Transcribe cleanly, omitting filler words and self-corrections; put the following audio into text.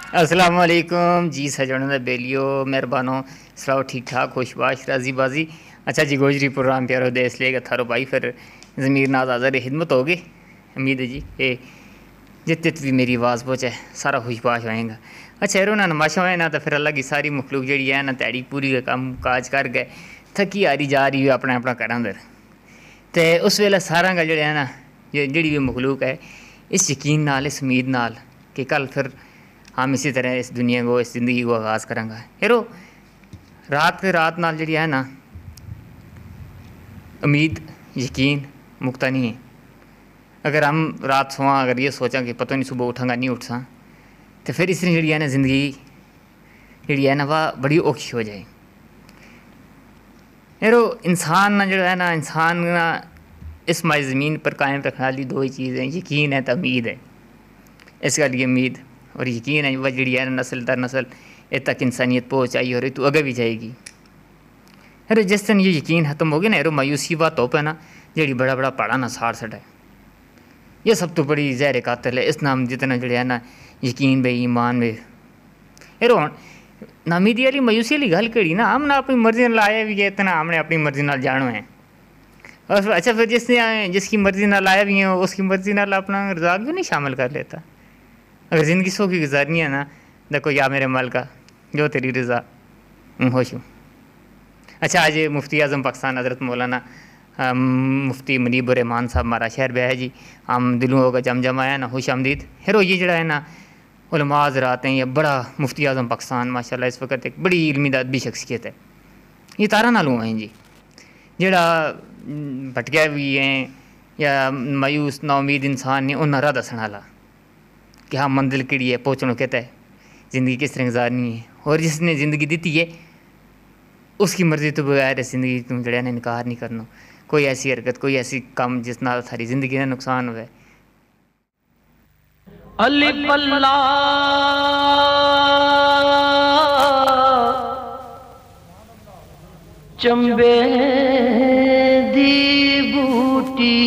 अस्सलाम वालेकुम जी सजणों दा बेलियो मेहरबानो सलाओ ठीक ठाक खुशबाश राजी बाजी। अच्छा जी गोजरी प्रोग्राम प्यारो देश लेगा थारो भाई फिर ज़मीर नाज आज़ार खिदमत होगी। उम्मीद है जी ये जित भी मेरी आवाज़ पहुँचे सारा खुशबाश होएगा। अच्छा यरो ना नमाशा होए ना तो फिर अल्लाह की सारी मखलूक जी है ना तैड़ी पूरी कम काज कर गए थकी हारी जा रही है अपने अपना घर अंदर। तो उस वेले सारा का जड़ा है ना जी भी मखलूक है इस यकीन नाल इस उम्मीद नाल कि कल फिर हम इसी तरह इस दुनिया को इस ज़िंदगी को आगाज़ करेंगे। हेरो रात के रात नाल जी है ना उम्मीद यकीन मुक्ता नहीं है। अगर हम रात सोआ अगर ये सोचा कि पता नहीं सुबह उठांगा नहीं उठ सा तो फिर इसने जी है ना ज़िंदगी जी है ना वह बड़ी औखी हो जाए। हेरो इंसान ना जो है ना इंसान ना इस माई ज़मीन पर कायम रखने वाली दो ही चीज़ हैं यकीन है तो उम्मीद है। इस गल की उम्मीद और यकीन है वह जी है नस्ल दर नस्ल इत तक इंसानियत पहुँच आई और तू अगे भी जाएगी। अरे जिस दिन ये यकीन ख़त्म हो गया ना यारो मायूसी बात तो है ना जी बड़ा बड़ा पहाड़ा ना साड़ सट है। ये सब तो बड़ी जहर कातिल है। इस नाम जितना जो है ना यकीन बे ईमान बे यारो नामीदी वाली मायूसी वाली गल कही ना हमने अपनी मर्जी नाल आया भी है इतना हमने अपनी मर्जी नाल जानो है। और फिर अच्छा फिर जिसकी मर्जी नाल आया भी है उसकी मर्जी नाल अपना रजा क्यों नहीं शामिल कर लेता। अगर ज़िंदगी सौखी गुजारनी है ना देखो या मेरे मालिका जो तेरी रज़ा खुश हूँ। अच्छा आज मुफ्ती आज़म पाकिस्तान हज़रत मौलाना मुफ्ती मुनीब रहमान साहब हमारा शहर में है जी। हम दिलों होगा जम आया ना खुश आमदीद। हेरो ये जड़ा है ना उलमा हज़रात हैं ये बड़ा मुफ्ती आज़म पाकिस्तान माशाल्लाह इस वक्त एक बड़ी इल्मी अदबी शख्सियत है। ये तारा नालों हैं जी जड़ा भटकिया भी हैं या मायूस नाउमीद इंसान ने उन्हें राह दसण वाला कि हाँ मंजिल केड़ी है पहुँचना कहता है ज़िंदगी किस तरह गुजारनी है। और जिसने ज़िंदगी दी है उसकी मर्ज़ी तो बगैर ज़िंदगी तुम जड़ा ने इनकार नहीं करना। कोई ऐसी हरकत कोई ऐसी काम जिस नाल सारी ज़िंदगी का नुकसान हुआ। अलिफ अल्लाह चंबे दी बूटी